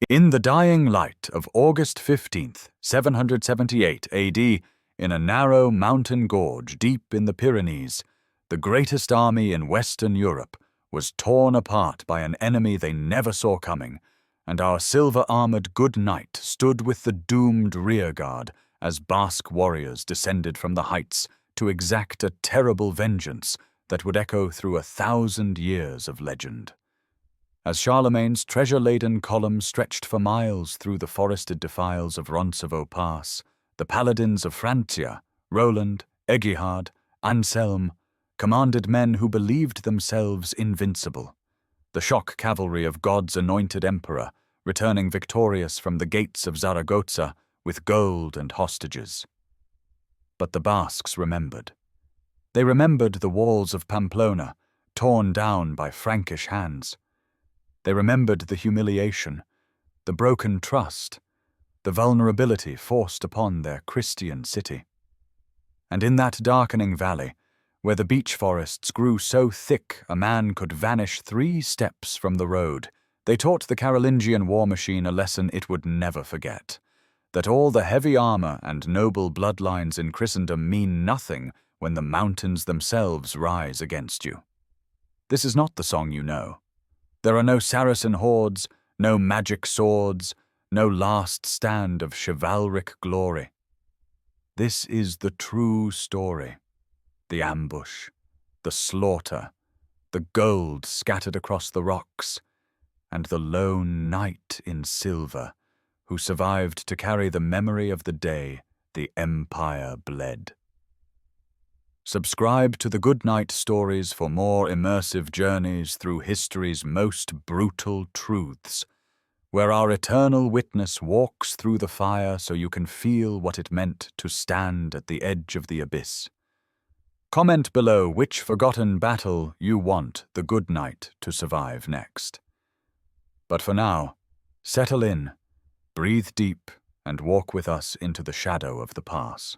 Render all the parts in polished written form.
In the dying light of August 15th, 778 AD, in a narrow mountain gorge deep in the Pyrenees, the greatest army in Western Europe was torn apart by an enemy they never saw coming, and our silver-armored GoodKnight stood with the doomed rearguard as Basque warriors descended from the heights to exact a terrible vengeance that would echo through 1,000 years of legend. As Charlemagne's treasure-laden column stretched for miles through the forested defiles of Roncevaux Pass, the paladins of Francia, Roland, Eguihard, Anselm, commanded men who believed themselves invincible. The shock cavalry of God's anointed emperor, returning victorious from the gates of Zaragoza with gold and hostages. But the Basques remembered. They remembered the walls of Pamplona, torn down by Frankish hands. They remembered the humiliation, the broken trust, the vulnerability forced upon their Christian city. And in that darkening valley, where the beech forests grew so thick a man could vanish 3 steps from the road, they taught the Carolingian war machine a lesson it would never forget, that all the heavy armor and noble bloodlines in Christendom mean nothing when the mountains themselves rise against you. This is not the song you know. There are no Saracen hordes, no magic swords, no last stand of chivalric glory. This is the true story. The ambush, the slaughter, the gold scattered across the rocks, and the lone knight in silver who survived to carry the memory of the day the empire bled. Subscribe to the GoodKnight stories for more immersive journeys through history's most brutal truths, where our eternal witness walks through the fire so you can feel what it meant to stand at the edge of the abyss. Comment below which forgotten battle you want the GoodKnight to survive next. But for now, settle in, breathe deep, and walk with us into the shadow of the pass.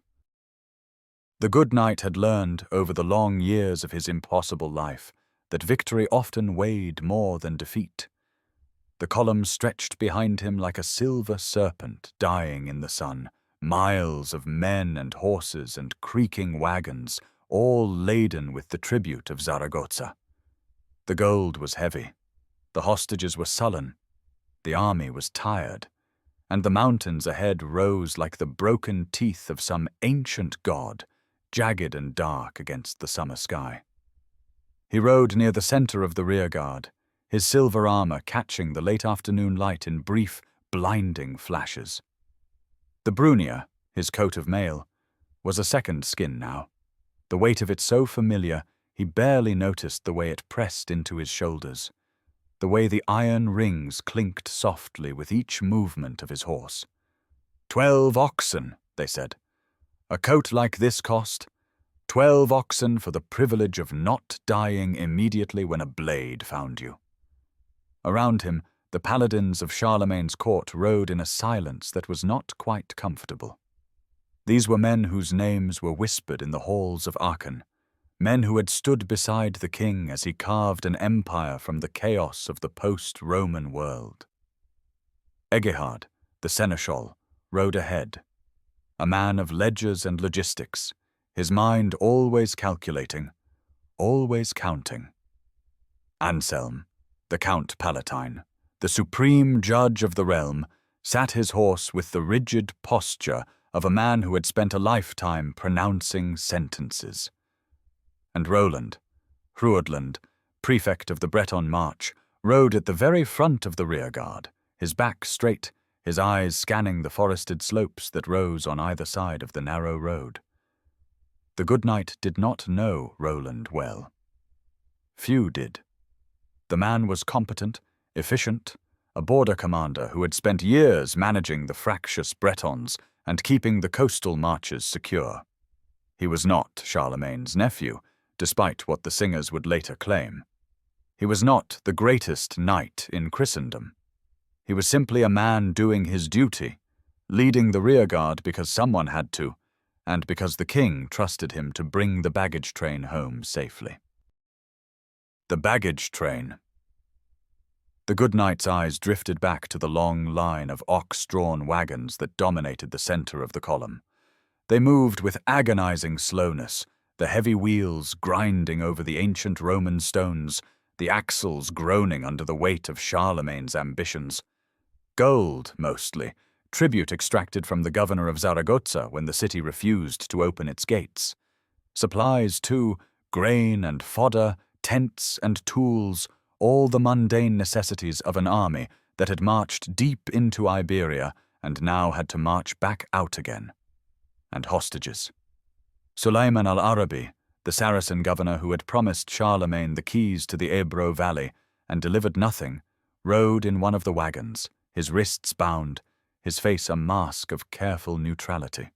The GoodKnight had learned over the long years of his impossible life that victory often weighed more than defeat. The column stretched behind him like a silver serpent dying in the sun, miles of men and horses and creaking wagons, all laden with the tribute of Zaragoza. The gold was heavy, the hostages were sullen, the army was tired, and the mountains ahead rose like the broken teeth of some ancient god, jagged and dark against the summer sky. He rode near the center of the rearguard, his silver armor catching the late afternoon light in brief, blinding flashes. The brunier, his coat of mail, was a second skin now. The weight of it so familiar, he barely noticed the way it pressed into his shoulders, the way the iron rings clinked softly with each movement of his horse. 12 oxen, they said. A coat like this cost 12 oxen for the privilege of not dying immediately when a blade found you. Around him, the paladins of Charlemagne's court rode in a silence that was not quite comfortable. These were men whose names were whispered in the halls of Aachen, men who had stood beside the king as he carved an empire from the chaos of the post-Roman world. Eguihard, the seneschal, rode ahead, a man of ledgers and logistics, his mind always calculating, always counting. Anselm, the Count Palatine, the supreme judge of the realm, sat his horse with the rigid posture of a man who had spent a lifetime pronouncing sentences. And Roland, prefect of the Breton March, rode at the very front of the rearguard, his back straight, his eyes scanning the forested slopes that rose on either side of the narrow road. The GoodKnight did not know Roland well. Few did. The man was competent, efficient, a border commander who had spent years managing the fractious Bretons and keeping the coastal marches secure. He was not Charlemagne's nephew, despite what the singers would later claim. He was not the greatest knight in Christendom. He was simply a man doing his duty, leading the rearguard because someone had to, and because the king trusted him to bring the baggage train home safely. The baggage train. The GoodKnight's eyes drifted back to the long line of ox-drawn wagons that dominated the center of the column. They moved with agonizing slowness, the heavy wheels grinding over the ancient Roman stones, the axles groaning under the weight of Charlemagne's ambitions. Gold, mostly, tribute extracted from the governor of Zaragoza when the city refused to open its gates. Supplies, too, grain and fodder, tents and tools, all the mundane necessities of an army that had marched deep into Iberia and now had to march back out again. And hostages. Sulayman al-Arabi, the Saracen governor who had promised Charlemagne the keys to the Ebro Valley and delivered nothing, rode in one of the wagons, his wrists bound, his face a mask of careful neutrality.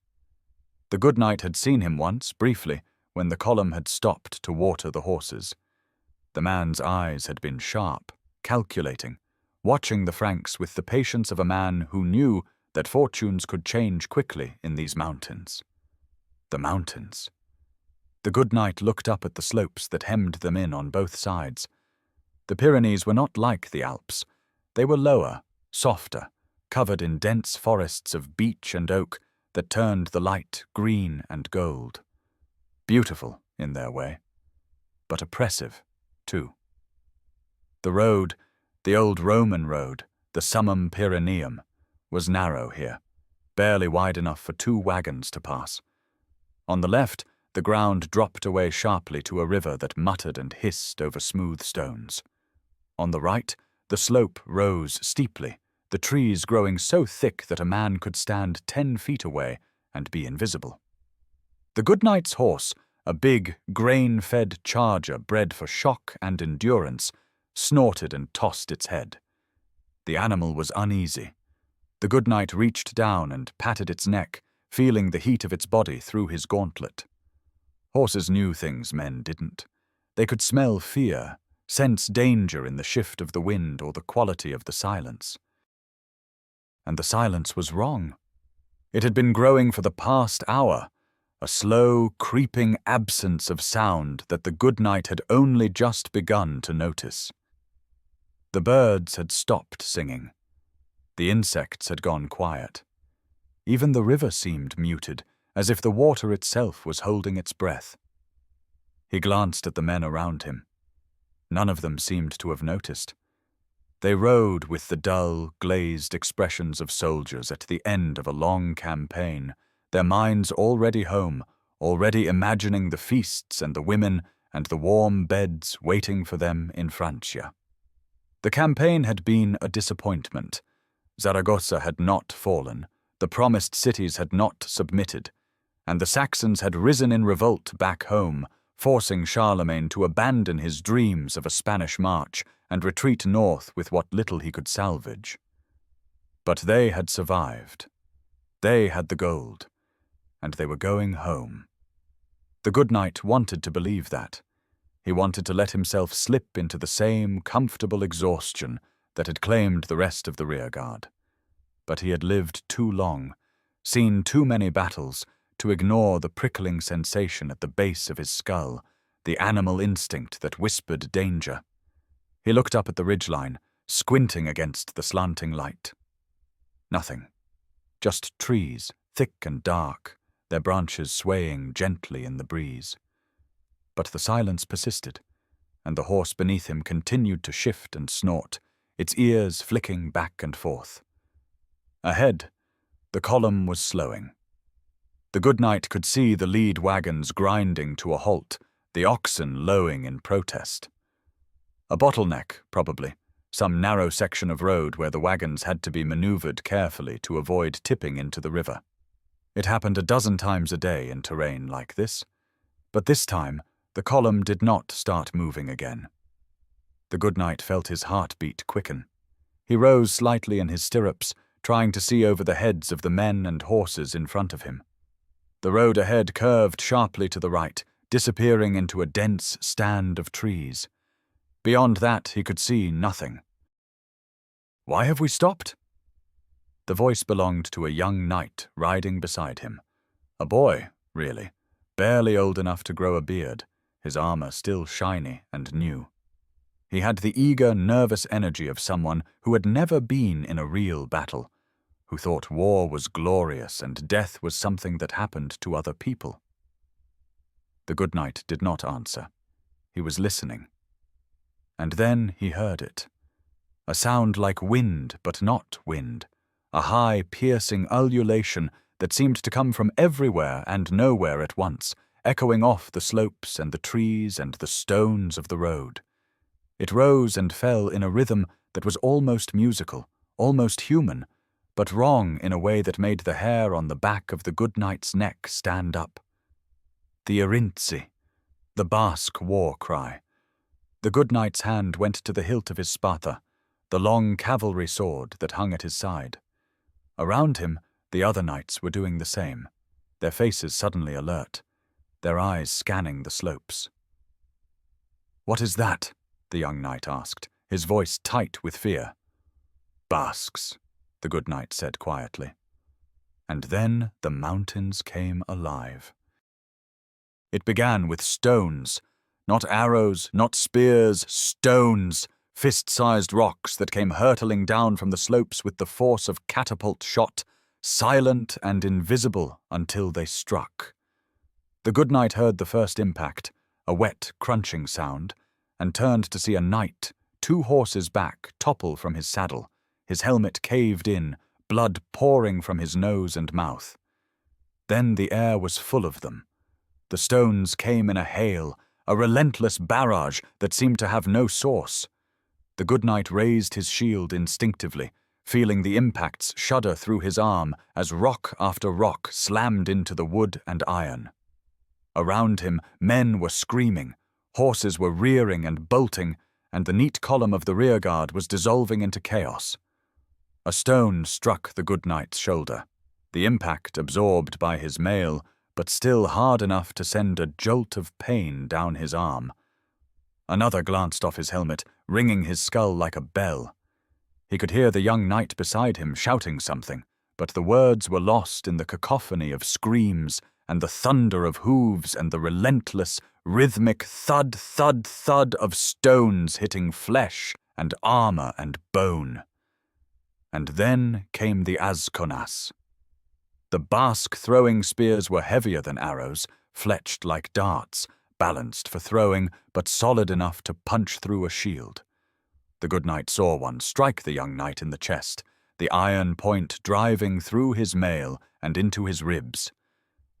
The GoodKnight had seen him once, briefly, when the column had stopped to water the horses. The man's eyes had been sharp, calculating, watching the Franks with the patience of a man who knew that fortunes could change quickly in these mountains. The mountains. The GoodKnight looked up at the slopes that hemmed them in on both sides. The Pyrenees were not like the Alps. They were lower, softer, covered in dense forests of beech and oak that turned the light green and gold. Beautiful in their way, but oppressive, too. The road, the old Roman road, the Summum Pyreneum, was narrow here, barely wide enough for 2 wagons to pass. On the left, the ground dropped away sharply to a river that muttered and hissed over smooth stones. On the right, the slope rose steeply, the trees growing so thick that a man could stand 10 feet away and be invisible. The GoodKnight's horse, a big, grain-fed charger bred for shock and endurance, snorted and tossed its head. The animal was uneasy. The GoodKnight reached down and patted its neck, feeling the heat of its body through his gauntlet. Horses knew things men didn't. They could smell fear, sense danger in the shift of the wind or the quality of the silence. And the silence was wrong. It had been growing for the past hour, a slow, creeping absence of sound that the GoodKnight had only just begun to notice. The birds had stopped singing. The insects had gone quiet. Even the river seemed muted, as if the water itself was holding its breath. He glanced at the men around him. None of them seemed to have noticed. They rode with the dull, glazed expressions of soldiers at the end of a long campaign, their minds already home, already imagining the feasts and the women and the warm beds waiting for them in Francia. The campaign had been a disappointment. Zaragoza had not fallen, the promised cities had not submitted, and the Saxons had risen in revolt back home, forcing Charlemagne to abandon his dreams of a Spanish march and retreat north with what little he could salvage. But they had survived. They had the gold, and they were going home. The GoodKnight wanted to believe that. He wanted to let himself slip into the same comfortable exhaustion that had claimed the rest of the rearguard. But he had lived too long, seen too many battles, to ignore the prickling sensation at the base of his skull, the animal instinct that whispered danger. He looked up at the ridgeline, squinting against the slanting light. Nothing. Just trees, thick and dark, their branches swaying gently in the breeze. But the silence persisted, and the horse beneath him continued to shift and snort, its ears flicking back and forth. Ahead, the column was slowing. The GoodKnight could see the lead wagons grinding to a halt, the oxen lowing in protest. A bottleneck, probably, some narrow section of road where the wagons had to be maneuvered carefully to avoid tipping into the river. It happened a dozen times a day in terrain like this, but this time the column did not start moving again. The GoodKnight felt his heartbeat quicken. He rose slightly in his stirrups, trying to see over the heads of the men and horses in front of him. The road ahead curved sharply to the right, disappearing into a dense stand of trees. Beyond that, he could see nothing. "Why have we stopped?" The voice belonged to a young knight riding beside him. A boy, really, barely old enough to grow a beard, his armor still shiny and new. He had the eager, nervous energy of someone who had never been in a real battle, who thought war was glorious and death was something that happened to other people. The GoodKnight did not answer. He was listening. And then he heard it. A sound like wind, but not wind. A high, piercing ululation that seemed to come from everywhere and nowhere at once, echoing off the slopes and the trees and the stones of the road. It rose and fell in a rhythm that was almost musical, almost human, but wrong in a way that made the hair on the back of the GoodKnight's neck stand up. The Irintzi, the Basque war cry. The GoodKnight's hand went to the hilt of his spatha, the long cavalry sword that hung at his side. Around him, the other knights were doing the same, their faces suddenly alert, their eyes scanning the slopes. "What is that?" the young knight asked, his voice tight with fear. "Basques," the GoodKnight said quietly. And then the mountains came alive. It began with stones, not arrows, not spears, stones, fist-sized rocks that came hurtling down from the slopes with the force of catapult shot, silent and invisible until they struck. The GoodKnight heard the first impact, a wet, crunching sound, and turned to see a knight, 2 horses back, topple from his saddle, his helmet caved in, blood pouring from his nose and mouth. Then the air was full of them. The stones came in a hail, a relentless barrage that seemed to have no source. The GoodKnight raised his shield instinctively, feeling the impacts shudder through his arm as rock after rock slammed into the wood and iron. Around him, men were screaming, horses were rearing and bolting, and the neat column of the rearguard was dissolving into chaos. A stone struck the GoodKnight's shoulder, the impact absorbed by his mail, but still hard enough to send a jolt of pain down his arm. Another glanced off his helmet, ringing his skull like a bell. He could hear the young knight beside him shouting something, but the words were lost in the cacophony of screams and the thunder of hooves and the relentless, rhythmic thud, thud, thud of stones hitting flesh and armor and bone. And then came the Azkonas. The Basque throwing spears were heavier than arrows, fletched like darts, balanced for throwing, but solid enough to punch through a shield. The GoodKnight saw one strike the young knight in the chest, the iron point driving through his mail and into his ribs.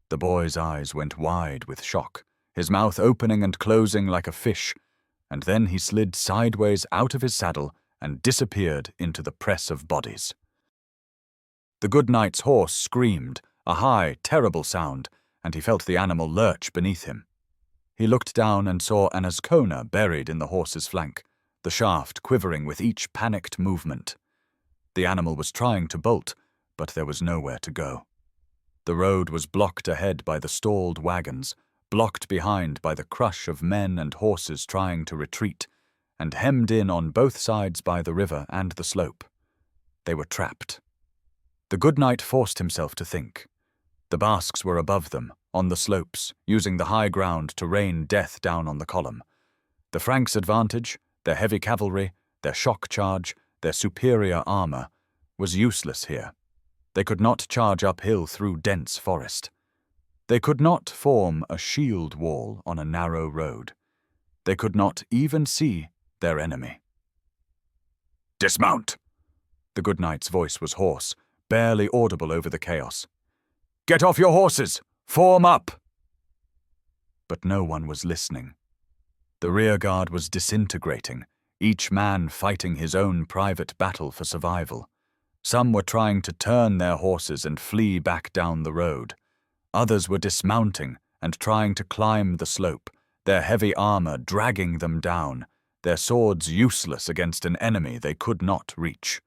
The boy's eyes went wide with shock, his mouth opening and closing like a fish, and then he slid sideways out of his saddle and disappeared into the press of bodies. The GoodKnight's horse screamed, a high, terrible sound, and he felt the animal lurch beneath him. He looked down and saw an Azkona buried in the horse's flank, the shaft quivering with each panicked movement. The animal was trying to bolt, but there was nowhere to go. The road was blocked ahead by the stalled wagons, blocked behind by the crush of men and horses trying to retreat, and hemmed in on both sides by the river and the slope. They were trapped. The GoodKnight forced himself to think. The Basques were above them, on the slopes, using the high ground to rain death down on the column. The Franks' advantage, their heavy cavalry, their shock charge, their superior armor, was useless here. They could not charge uphill through dense forest. They could not form a shield wall on a narrow road. They could not even see their enemy. "Dismount!" The GoodKnight's voice was hoarse, barely audible over the chaos. "Get off your horses! Form up!" But no one was listening. The rearguard was disintegrating, each man fighting his own private battle for survival. Some were trying to turn their horses and flee back down the road. Others were dismounting and trying to climb the slope, their heavy armor dragging them down, their swords useless against an enemy they could not reach.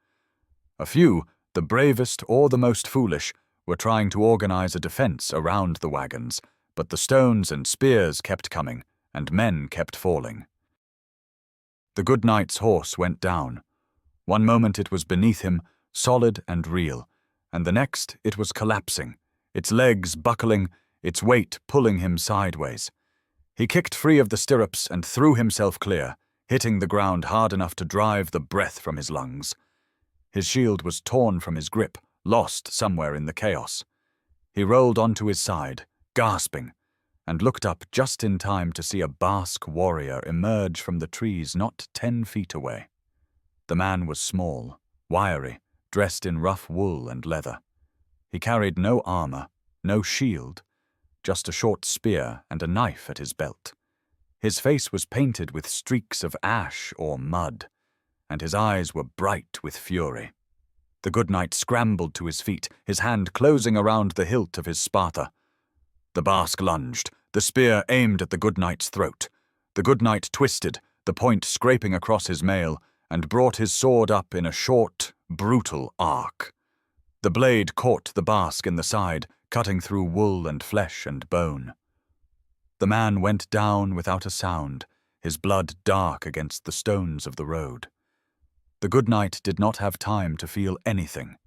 A few, the bravest or the most foolish, were trying to organize a defense around the wagons, but the stones and spears kept coming, and men kept falling. The GoodKnight's horse went down. One moment it was beneath him, solid and real, and the next it was collapsing, its legs buckling, its weight pulling him sideways. He kicked free of the stirrups and threw himself clear, hitting the ground hard enough to drive the breath from his lungs. His shield was torn from his grip, lost somewhere in the chaos. He rolled onto his side, gasping, and looked up just in time to see a Basque warrior emerge from the trees not 10 feet away. The man was small, wiry, dressed in rough wool and leather. He carried no armor, no shield, just a short spear and a knife at his belt. His face was painted with streaks of ash or mud, and his eyes were bright with fury. The good knight scrambled to his feet, his hand closing around the hilt of his Sparta. The Basque lunged, the spear aimed at the good knight's throat. The good knight twisted, the point scraping across his mail, and brought his sword up in a short, brutal arc. The blade caught the Basque in the side, cutting through wool and flesh and bone. The man went down without a sound, his blood dark against the stones of the road. The good knight did not have time to feel anything.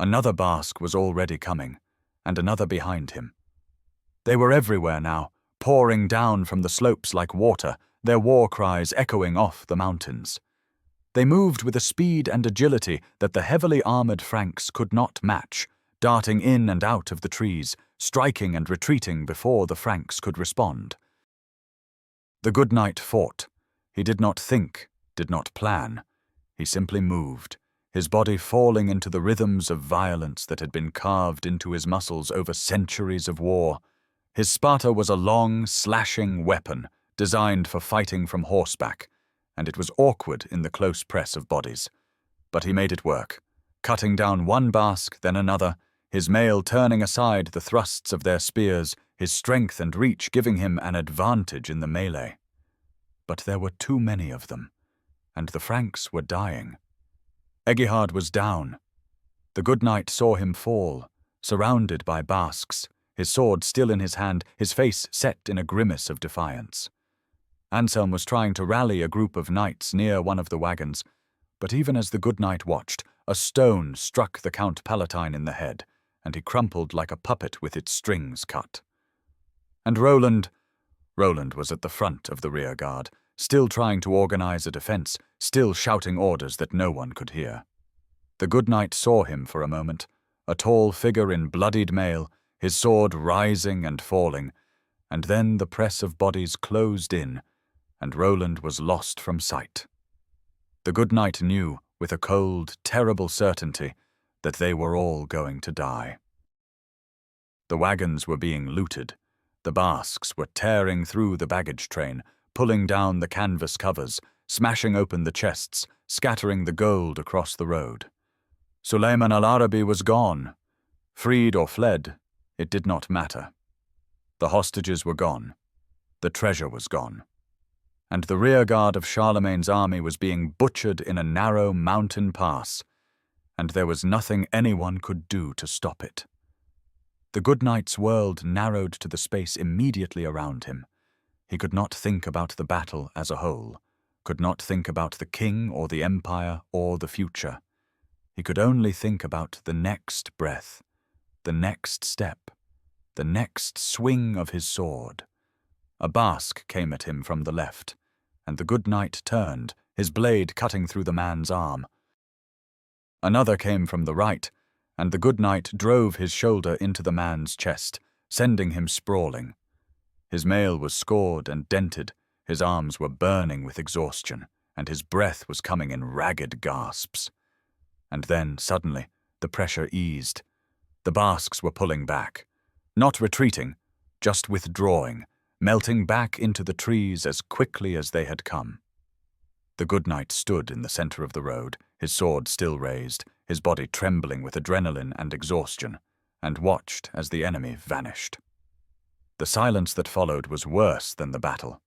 Another Basque was already coming, and another behind him. They were everywhere now, pouring down from the slopes like water, their war cries echoing off the mountains. They moved with a speed and agility that the heavily armored Franks could not match, darting in and out of the trees, striking and retreating before the Franks could respond. The good knight fought. He did not think, did not plan. He simply moved, his body falling into the rhythms of violence that had been carved into his muscles over centuries of war. His Sparta was a long, slashing weapon designed for fighting from horseback, and it was awkward in the close press of bodies. But he made it work, cutting down one Basque, then another, his mail turning aside the thrusts of their spears, his strength and reach giving him an advantage in the melee. But there were too many of them, and the Franks were dying. Egihard was down. The good knight saw him fall, surrounded by Basques, his sword still in his hand, his face set in a grimace of defiance. Anselm was trying to rally a group of knights near one of the wagons, but even as the good knight watched, a stone struck the Count Palatine in the head, and he crumpled like a puppet with its strings cut. And Roland was at the front of the rearguard, still trying to organize a defense, still shouting orders that no one could hear. The good knight saw him for a moment, a tall figure in bloodied mail, his sword rising and falling, and then the press of bodies closed in, and Roland was lost from sight. The good knight knew, with a cold, terrible certainty, that they were all going to die. The wagons were being looted. The Basques were tearing through the baggage train, pulling down the canvas covers, smashing open the chests, scattering the gold across the road. Suleiman al-Arabi was gone. Freed or fled, it did not matter. The hostages were gone. The treasure was gone. And the rearguard of Charlemagne's army was being butchered in a narrow mountain pass, and there was nothing anyone could do to stop it. The good knight's world narrowed to the space immediately around him. He could not think about the battle as a whole, could not think about the king or the empire or the future. He could only think about the next breath, the next step, the next swing of his sword. A Basque came at him from the left, and the good knight turned, his blade cutting through the man's arm. Another came from the right, and the good knight drove his shoulder into the man's chest, sending him sprawling. His mail was scored and dented, his arms were burning with exhaustion, and his breath was coming in ragged gasps. And then, suddenly, the pressure eased. The Basques were pulling back, not retreating, just withdrawing, melting back into the trees as quickly as they had come. The good knight stood in the center of the road, his sword still raised, his body trembling with adrenaline and exhaustion, and watched as the enemy vanished. The silence that followed was worse than the battle.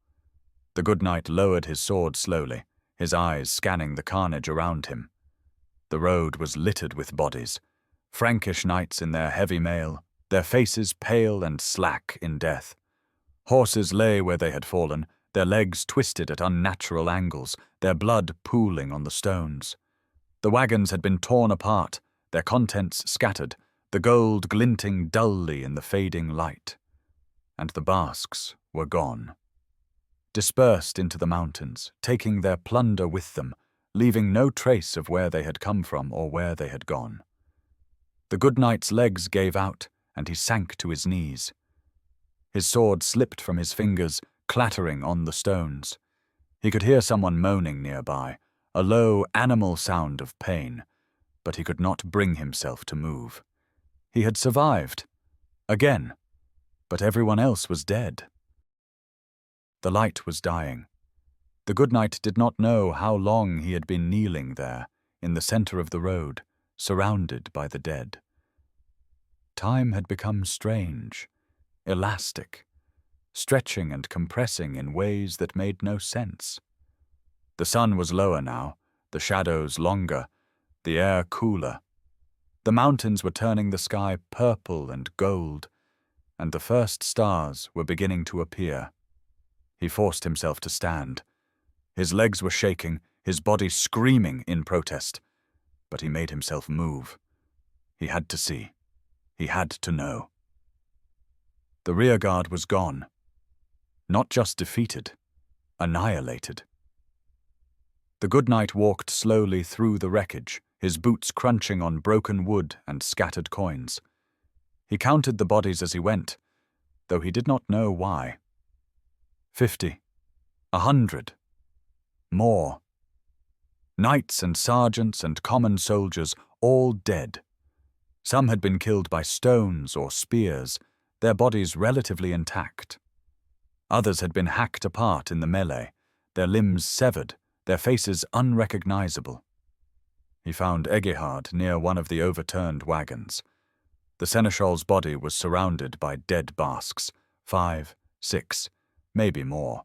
The good knight lowered his sword slowly, his eyes scanning the carnage around him. The road was littered with bodies, Frankish knights in their heavy mail, their faces pale and slack in death. Horses lay where they had fallen, their legs twisted at unnatural angles, their blood pooling on the stones. The wagons had been torn apart, their contents scattered, the gold glinting dully in the fading light. And the Basques were gone. dispersed into the mountains, taking their plunder with them, leaving no trace of where they had come from or where they had gone. The good knight's legs gave out, and he sank to his knees. His sword slipped from his fingers, clattering on the stones. He could hear someone moaning nearby, a low, animal sound of pain, but he could not bring himself to move. He had survived. Again. But everyone else was dead. The light was dying. The good knight did not know how long he had been kneeling there, in the center of the road, surrounded by the dead. Time had become strange, elastic, stretching and compressing in ways that made no sense. The sun was lower now, the shadows longer, the air cooler. The mountains were turning the sky purple and gold, and the first stars were beginning to appear. He forced himself to stand. His legs were shaking, his body screaming in protest, but he made himself move. He had to see. He had to know. The rearguard was gone. Not just defeated, annihilated. The good knight walked slowly through the wreckage, his boots crunching on broken wood and scattered coins. He counted the bodies as he went, though he did not know why. 50, 100, more. Knights and sergeants and common soldiers, all dead. Some had been killed by stones or spears, their bodies relatively intact. Others had been hacked apart in the melee, their limbs severed, their faces unrecognizable. He found Egehard near one of the overturned wagons. The seneschal's body was surrounded by dead Basques, 5, 6, maybe more.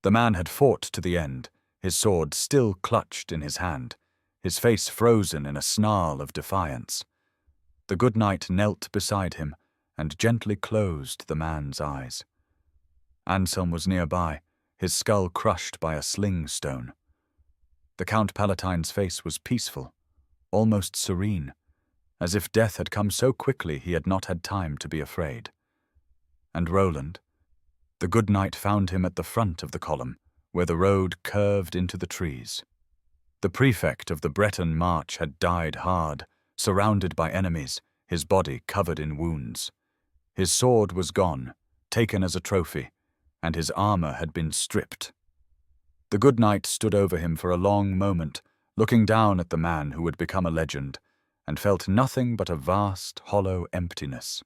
The man had fought to the end, his sword still clutched in his hand, his face frozen in a snarl of defiance. The good knight knelt beside him and gently closed the man's eyes. Anselm was nearby, his skull crushed by a sling stone. The Count Palatine's face was peaceful, almost serene, as if death had come so quickly he had not had time to be afraid. And Roland, the good knight found him at the front of the column, where the road curved into the trees. The prefect of the Breton march had died hard, surrounded by enemies, his body covered in wounds. His sword was gone, taken as a trophy, and his armor had been stripped. The good knight stood over him for a long moment, looking down at the man who had become a legend, and felt nothing but a vast, hollow emptiness.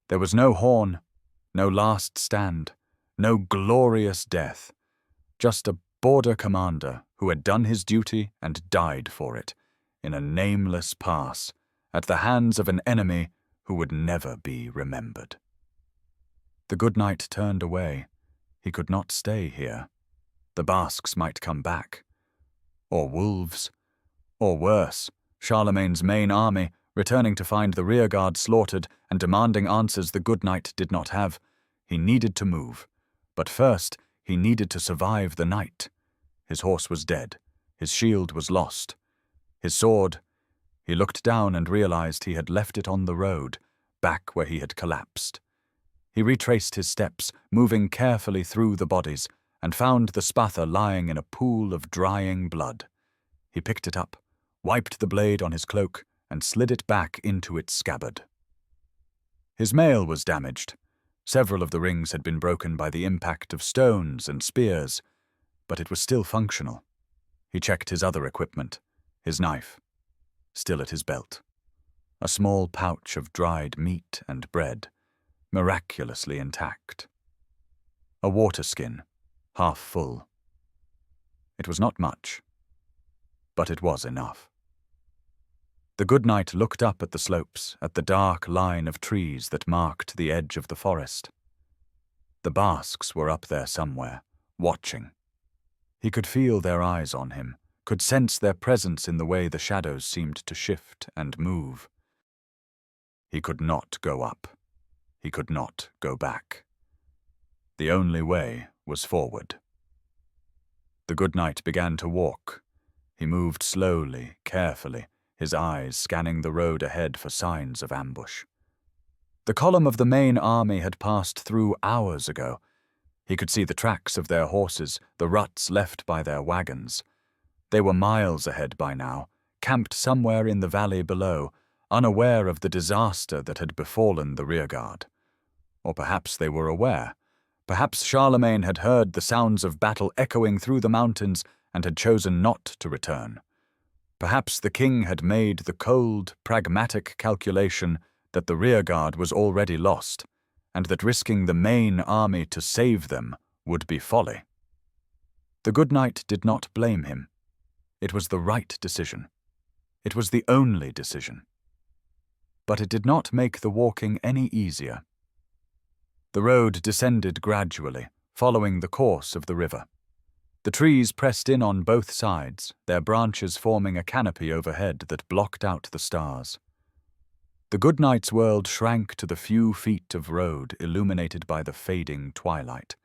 There was no horn, no last stand, no glorious death, just a border commander who had done his duty and died for it, in a nameless pass, at the hands of an enemy who would never be remembered. The good knight turned away. He could not stay here. The Basques might come back. Or wolves. Or worse, Charlemagne's main army, returning to find the rearguard slaughtered and demanding answers the good knight did not have. He needed to move. But first, he needed to survive the night. His horse was dead. His shield was lost. His sword. He looked down and realized he had left it on the road, back where he had collapsed. He retraced his steps, moving carefully through the bodies, and found the spatha lying in a pool of drying blood. He picked it up, wiped the blade on his cloak, and slid it back into its scabbard. His mail was damaged. Several of the rings had been broken by the impact of stones and spears, but it was still functional. He checked his other equipment, his knife, still at his belt. A small pouch of dried meat and bread, miraculously intact. A water skin, half full. It was not much, but it was enough. The good knight looked up at the slopes, at the dark line of trees that marked the edge of the forest. The Basques were up there somewhere, watching. He could feel their eyes on him, could sense their presence in the way the shadows seemed to shift and move. He could not go up. He could not go back. The only way was forward. The good knight began to walk. He moved slowly, carefully, his eyes scanning the road ahead for signs of ambush. The column of the main army had passed through hours ago. He could see the tracks of their horses, the ruts left by their wagons. They were miles ahead by now, camped somewhere in the valley below, unaware of the disaster that had befallen the rearguard. Or perhaps they were aware. Perhaps Charlemagne had heard the sounds of battle echoing through the mountains and had chosen not to return. Perhaps the king had made the cold, pragmatic calculation that the rearguard was already lost, and that risking the main army to save them would be folly. The good knight did not blame him. It was the right decision. It was the only decision. But it did not make the walking any easier. The road descended gradually, following the course of the river. The trees pressed in on both sides, their branches forming a canopy overhead that blocked out the stars. The good knight's world shrank to the few feet of road illuminated by the fading twilight,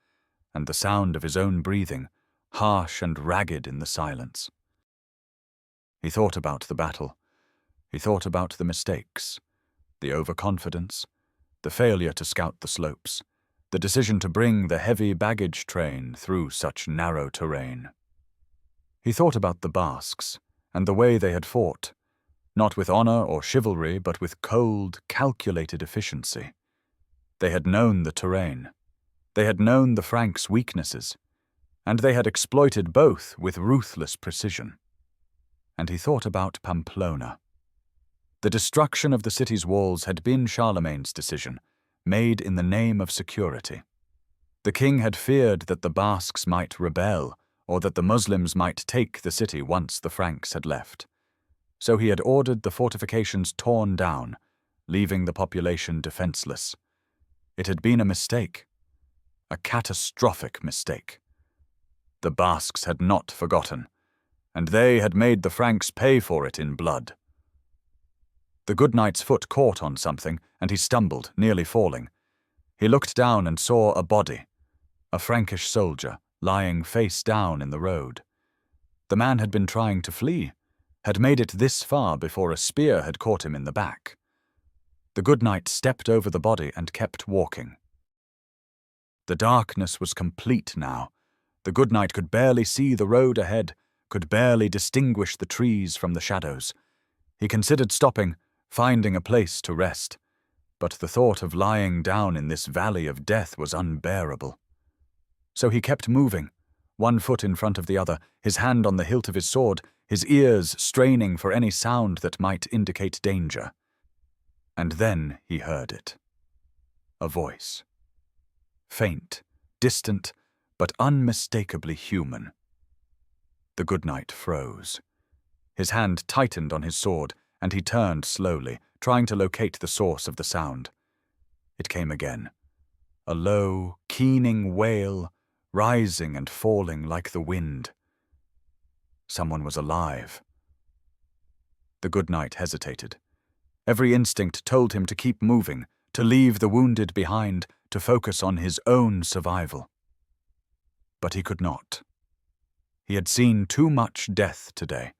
and the sound of his own breathing, harsh and ragged in the silence. He thought about the battle. He thought about the mistakes, the overconfidence, the failure to scout the slopes, the decision to bring the heavy baggage train through such narrow terrain. He thought about the Basques and the way they had fought, not with honor or chivalry, but with cold, calculated efficiency. They had known the terrain. They had known the Franks' weaknesses, and they had exploited both with ruthless precision. And he thought about Pamplona. The destruction of the city's walls had been Charlemagne's decision, made in the name of security. The king had feared that the Basques might rebel, or that the Muslims might take the city once the Franks had left. So he had ordered the fortifications torn down, leaving the population defenseless. It had been a mistake, a catastrophic mistake. The Basques had not forgotten, and they had made the Franks pay for it in blood. The good knight's foot caught on something, and he stumbled, nearly falling. He looked down and saw a body, a Frankish soldier, lying face down in the road. The man had been trying to flee, had made it this far before a spear had caught him in the back. The good knight stepped over the body and kept walking. The darkness was complete now. The good knight could barely see the road ahead, could barely distinguish the trees from the shadows. He considered stopping, finding a place to rest, but the thought of lying down in this valley of death was unbearable. So he kept moving, one foot in front of the other, his hand on the hilt of his sword, his ears straining for any sound that might indicate danger. And then he heard it. A voice. Faint, distant, but unmistakably human. The good knight froze. His hand tightened on his sword, and he turned slowly, trying to locate the source of the sound. It came again. A low, keening wail, rising and falling like the wind. Someone was alive. The good knight hesitated. Every instinct told him to keep moving, to leave the wounded behind, to focus on his own survival. But he could not. He had seen too much death today.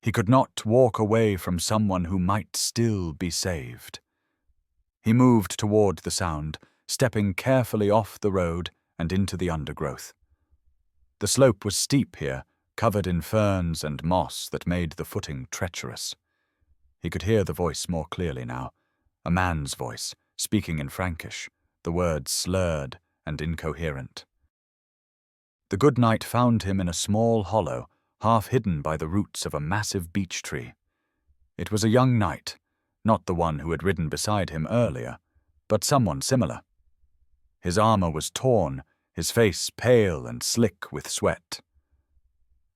He could not walk away from someone who might still be saved. He moved toward the sound, stepping carefully off the road and into the undergrowth. The slope was steep here, covered in ferns and moss that made the footing treacherous. He could hear the voice more clearly now, a man's voice, speaking in Frankish, the words slurred and incoherent. The good knight found him in a small hollow, half hidden by the roots of a massive beech tree. It was a young knight, not the one who had ridden beside him earlier, but someone similar. His armor was torn, his face pale and slick with sweat.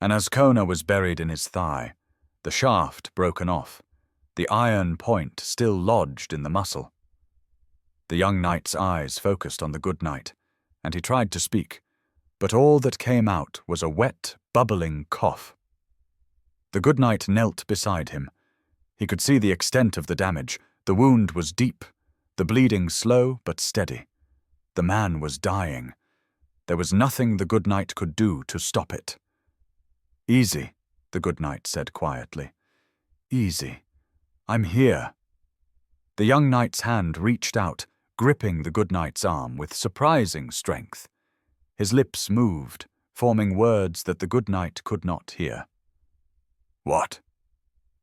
An ascona was buried in his thigh, the shaft broken off, the iron point still lodged in the muscle. The young knight's eyes focused on the good knight, and he tried to speak, but all that came out was a wet, bubbling cough. The good knight knelt beside him. He could see the extent of the damage. The wound was deep, the bleeding slow but steady. The man was dying. There was nothing the good knight could do to stop it. "Easy," the good knight said quietly. "Easy. I'm here." The young knight's hand reached out, gripping the good knight's arm with surprising strength. His lips moved, forming words that the good knight could not hear. "What?"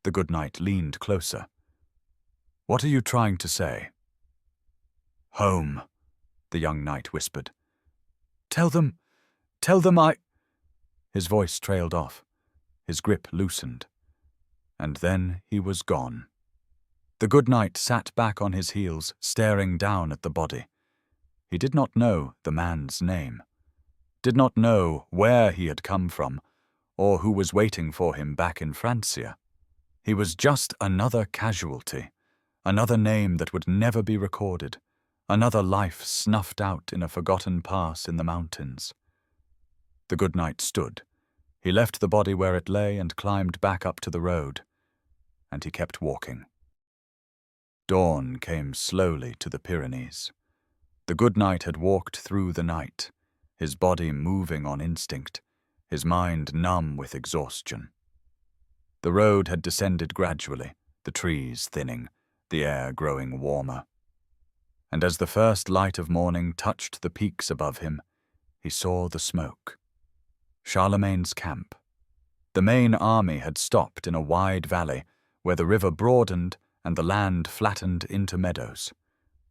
The good knight leaned closer. "What are you trying to say?" "Home," the young knight whispered. Tell them I—" His voice trailed off. His grip loosened. And then he was gone. The good knight sat back on his heels, staring down at the body. He did not know the man's name, did not know where he had come from, or who was waiting for him back in Francia. He was just another casualty, another name that would never be recorded, another life snuffed out in a forgotten pass in the mountains. The good knight stood. He left the body where it lay and climbed back up to the road, and he kept walking. Dawn came slowly to the Pyrenees. The good knight had walked through the night, his body moving on instinct, his mind numb with exhaustion. The road had descended gradually, the trees thinning, the air growing warmer. And as the first light of morning touched the peaks above him, he saw the smoke. Charlemagne's camp. The main army had stopped in a wide valley where the river broadened and the land flattened into meadows.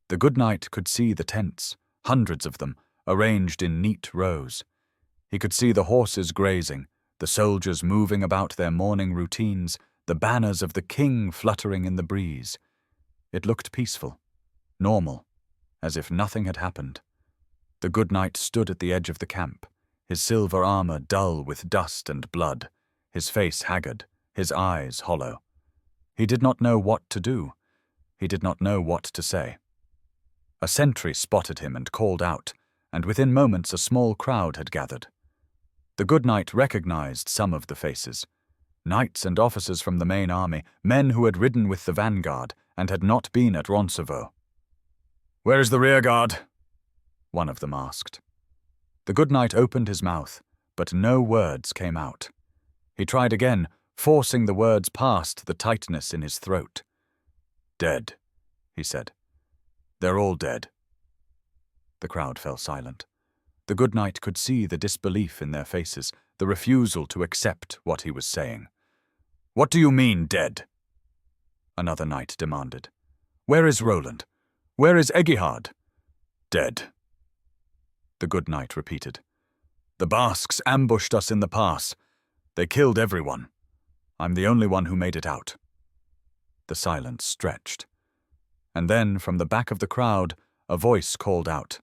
The good knight could see the tents, hundreds of them, arranged in neat rows. He could see the horses grazing, the soldiers moving about their morning routines, the banners of the king fluttering in the breeze. It looked peaceful, normal, as if nothing had happened. The good knight stood at the edge of the camp, his silver armor dull with dust and blood, his face haggard, his eyes hollow. He did not know what to do. He did not know what to say. A sentry spotted him and called out, and within moments a small crowd had gathered. The good knight recognized some of the faces. Knights and officers from the main army, men who had ridden with the vanguard and had not been at Roncevaux. "Where is the rearguard?" one of them asked. The good knight opened his mouth, but no words came out. He tried again, forcing the words past the tightness in his throat. "Dead," he said. "They're all dead." The crowd fell silent. The good knight could see the disbelief in their faces, the refusal to accept what he was saying. "What do you mean, dead?" Another knight demanded. "Where is Roland? Where is Egihard?" "Dead," the good knight repeated. "The Basques ambushed us in the pass. They killed everyone. I'm the only one who made it out." The silence stretched. And then, from the back of the crowd, a voice called out,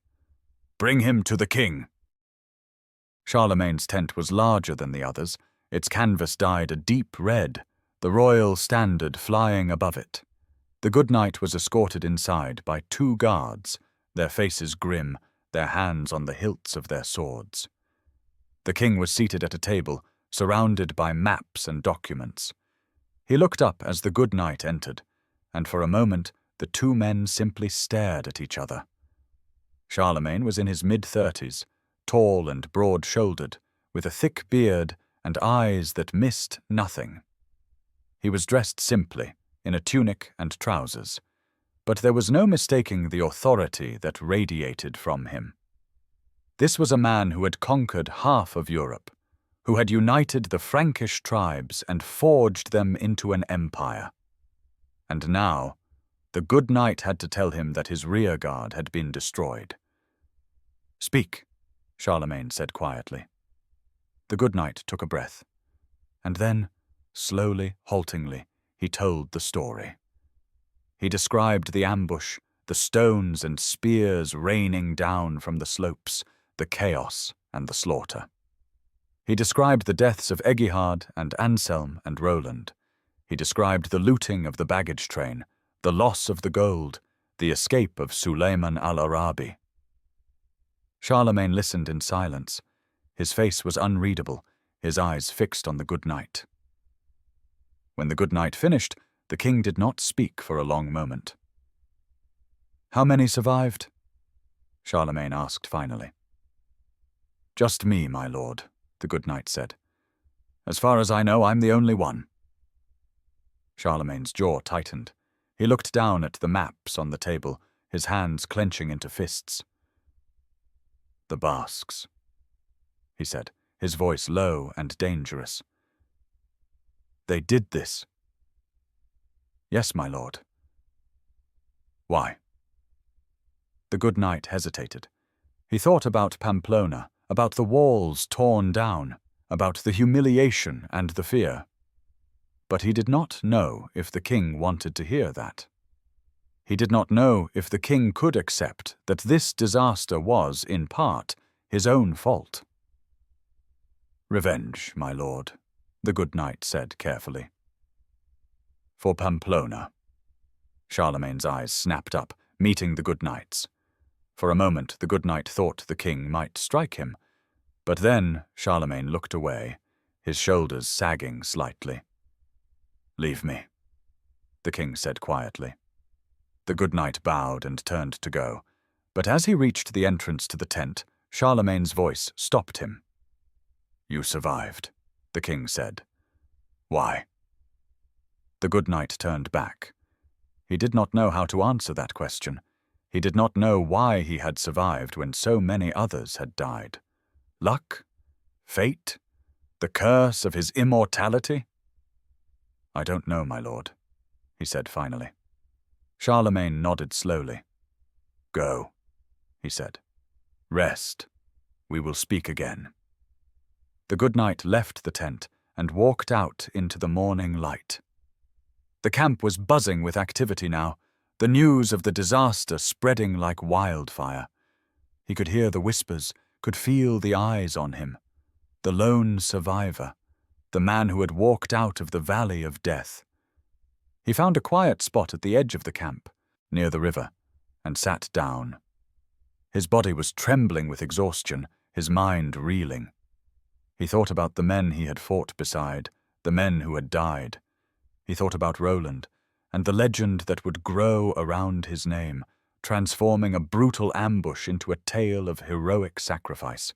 "Bring him to the king." Charlemagne's tent was larger than the others, its canvas dyed a deep red, the royal standard flying above it. The good knight was escorted inside by 2 guards, their faces grim, their hands on the hilts of their swords. The king was seated at a table, surrounded by maps and documents. He looked up as the good knight entered, and for a moment the 2 men simply stared at each other. Charlemagne was in his mid-30s, tall and broad-shouldered, with a thick beard and eyes that missed nothing. He was dressed simply, in a tunic and trousers, but there was no mistaking the authority that radiated from him. This was a man who had conquered half of Europe, who had united the Frankish tribes and forged them into an empire. And now, the good knight had to tell him that his rearguard had been destroyed. "Speak," Charlemagne said quietly. The good knight took a breath, and then, slowly, haltingly, he told the story. He described the ambush, the stones and spears raining down from the slopes, the chaos and the slaughter. He described the deaths of Egihard and Anselm and Roland. He described the looting of the baggage train, the loss of the gold, the escape of Suleiman al-Arabi. Charlemagne listened in silence. His face was unreadable, his eyes fixed on the good knight. When the good knight finished, the king did not speak for a long moment. "How many survived?" Charlemagne asked finally. "Just me, my lord," the good knight said. "As far as I know, I'm the only one." Charlemagne's jaw tightened. He looked down at the maps on the table, his hands clenching into fists. "The Basques," he said, his voice low and dangerous. "They did this." "Yes, my lord." "Why?" The good knight hesitated. He thought about Pamplona, about the walls torn down, about the humiliation and the fear. But he did not know if the king wanted to hear that. He did not know if the king could accept that this disaster was, in part, his own fault. "Revenge, my lord," the good knight said carefully. "For Pamplona." Charlemagne's eyes snapped up, meeting the good knight's. For a moment the good knight thought the king might strike him, but then Charlemagne looked away, his shoulders sagging slightly. "Leave me," the king said quietly. The good knight bowed and turned to go, but as he reached the entrance to the tent, Charlemagne's voice stopped him. "You survived," the king said. "Why?" The good knight turned back. He did not know how to answer that question. He did not know why he had survived when so many others had died. Luck? Fate? The curse of his immortality? "I don't know, my lord," he said finally. Charlemagne nodded slowly. "Go," he said. "Rest. We will speak again." The good knight left the tent and walked out into the morning light. The camp was buzzing with activity now, the news of the disaster spreading like wildfire. He could hear the whispers, could feel the eyes on him. The lone survivor, the man who had walked out of the valley of death. He found a quiet spot at the edge of the camp, near the river, and sat down. His body was trembling with exhaustion, his mind reeling. He thought about the men he had fought beside, the men who had died. He thought about Roland, and the legend that would grow around his name, transforming a brutal ambush into a tale of heroic sacrifice.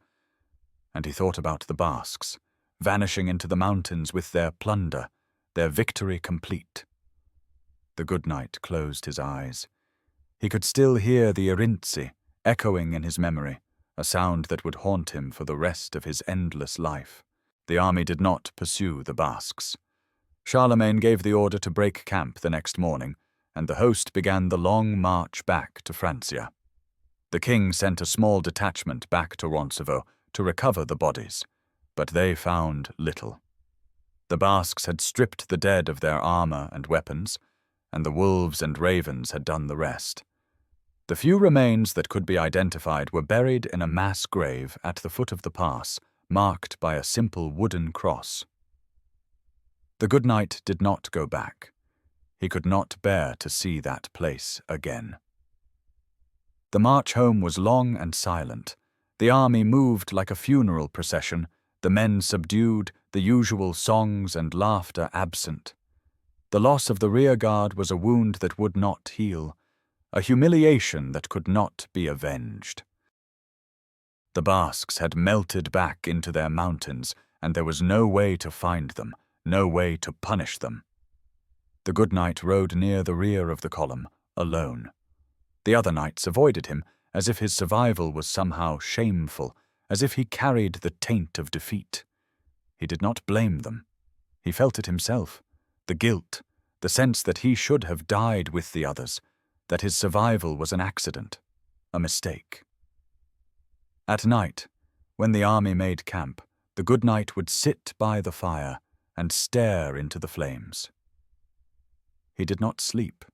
And he thought about the Basques, vanishing into the mountains with their plunder, their victory complete. The good knight closed his eyes. He could still hear the Irintzi echoing in his memory, a sound that would haunt him for the rest of his endless life. The army did not pursue the Basques. Charlemagne gave the order to break camp the next morning, and the host began the long march back to Francia. The king sent a small detachment back to Roncevaux to recover the bodies, but they found little. The Basques had stripped the dead of their armor and weapons, and the wolves and ravens had done the rest. The few remains that could be identified were buried in a mass grave at the foot of the pass, marked by a simple wooden cross. The good knight did not go back. He could not bear to see that place again. The march home was long and silent. The army moved like a funeral procession, the men subdued, the usual songs and laughter absent. The loss of the rearguard was a wound that would not heal, a humiliation that could not be avenged. The Basques had melted back into their mountains, and there was no way to find them, no way to punish them. The good knight rode near the rear of the column, alone. The other knights avoided him, as if his survival was somehow shameful, as if he carried the taint of defeat. He did not blame them. He felt it himself, the guilt, the sense that he should have died with the others, that his survival was an accident, a mistake. At night, when the army made camp, the good knight would sit by the fire and stare into the flames. He did not sleep.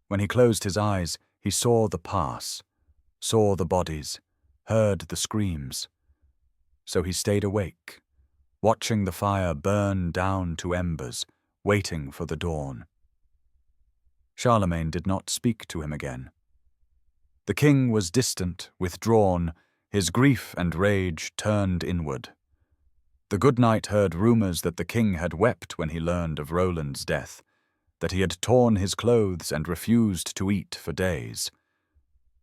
When he closed his eyes, he saw the pass, saw the bodies, heard the screams. So he stayed awake, watching the fire burn down to embers, waiting for the dawn. Charlemagne did not speak to him again. The king was distant, withdrawn, his grief and rage turned inward. The good knight heard rumors that the king had wept when he learned of Roland's death, that he had torn his clothes and refused to eat for days.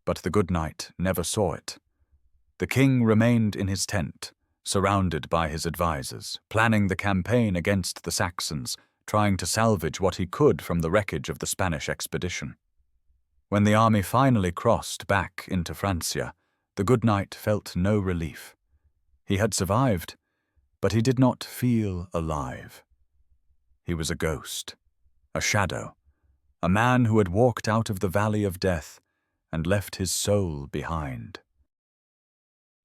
But the good knight never saw it. The king remained in his tent, surrounded by his advisers, planning the campaign against the Saxons, trying to salvage what he could from the wreckage of the Spanish expedition. When the army finally crossed back into Francia, the good knight felt no relief. He had survived, but he did not feel alive. He was a ghost, a shadow, a man who had walked out of the valley of death and left his soul behind.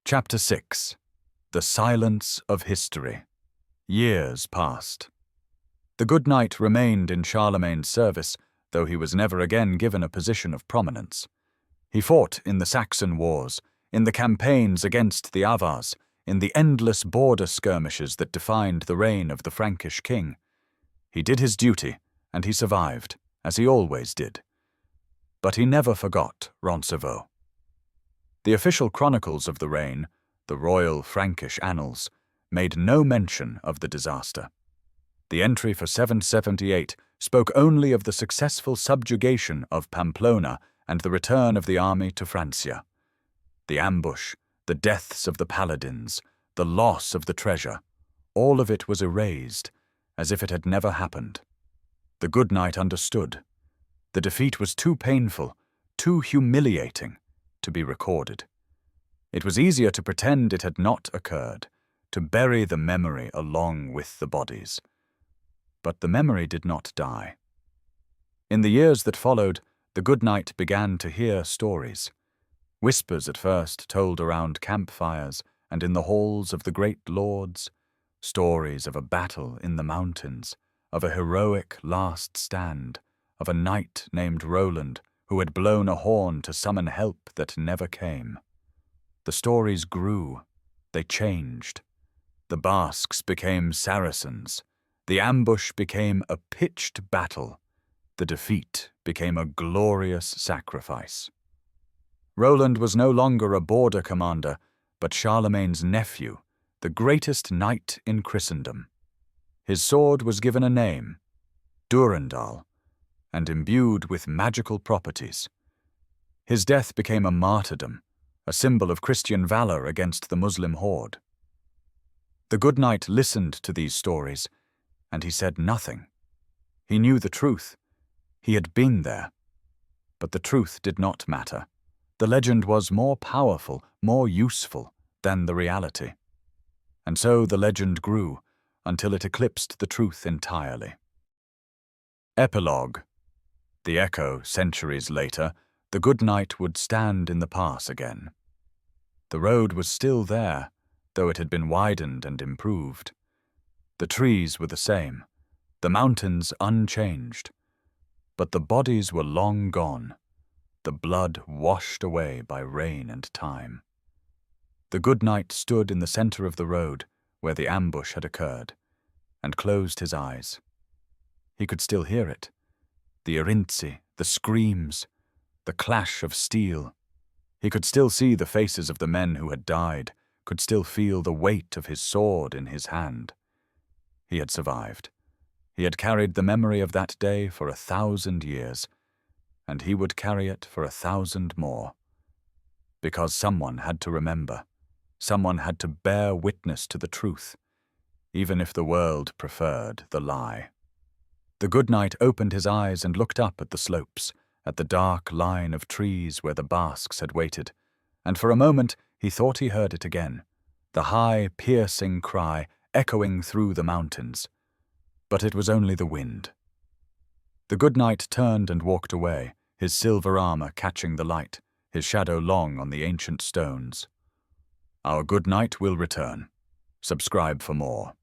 Chapter 6. The Silence of History. Years passed. The good knight remained in Charlemagne's service, though he was never again given a position of prominence. He fought in the Saxon wars, in the campaigns against the Avars, in the endless border skirmishes that defined the reign of the Frankish king. He did his duty, and he survived, as he always did. But he never forgot Roncevaux. The official chronicles of the reign, the royal Frankish annals, made no mention of the disaster. The entry for 778 spoke only of the successful subjugation of Pamplona and the return of the army to Francia. The ambush, the deaths of the paladins, the loss of the treasure, all of it was erased, as if it had never happened. The good knight understood. The defeat was too painful, too humiliating to be recorded. It was easier to pretend it had not occurred, to bury the memory along with the bodies. But the memory did not die. In the years that followed, the good knight began to hear stories. Whispers at first told around campfires and in the halls of the great lords, stories of a battle in the mountains, of a heroic last stand, of a knight named Roland who had blown a horn to summon help that never came. The stories grew, they changed. The Basques became Saracens, the ambush became a pitched battle, the defeat became a glorious sacrifice. Roland was no longer a border commander, but Charlemagne's nephew, the greatest knight in Christendom. His sword was given a name, Durendal, and imbued with magical properties. His death became a martyrdom, a symbol of Christian valor against the Muslim horde. The good knight listened to these stories, and he said nothing. He knew the truth. He had been there. But the truth did not matter. The legend was more powerful, more useful than the reality. And so the legend grew until it eclipsed the truth entirely. Epilogue. The echo, centuries later, the good knight would stand in the pass again. The road was still there, though it had been widened and improved. The trees were the same, the mountains unchanged. But the bodies were long gone, the blood washed away by rain and time. The good knight stood in the center of the road where the ambush had occurred, and closed his eyes. He could still hear it, the erintzi, the screams, the clash of steel. He could still see the faces of the men who had died, could still feel the weight of his sword in his hand. He had survived. He had carried the memory of that day for 1,000 years, and he would carry it for 1,000 more. Because someone had to remember. Someone had to bear witness to the truth, even if the world preferred the lie. The good knight opened his eyes and looked up at the slopes, at the dark line of trees where the Basques had waited, and for a moment he thought he heard it again, the high, piercing cry echoing through the mountains. But it was only the wind. The good knight turned and walked away, his silver armor catching the light, his shadow long on the ancient stones. Our good knight will return. Subscribe for more.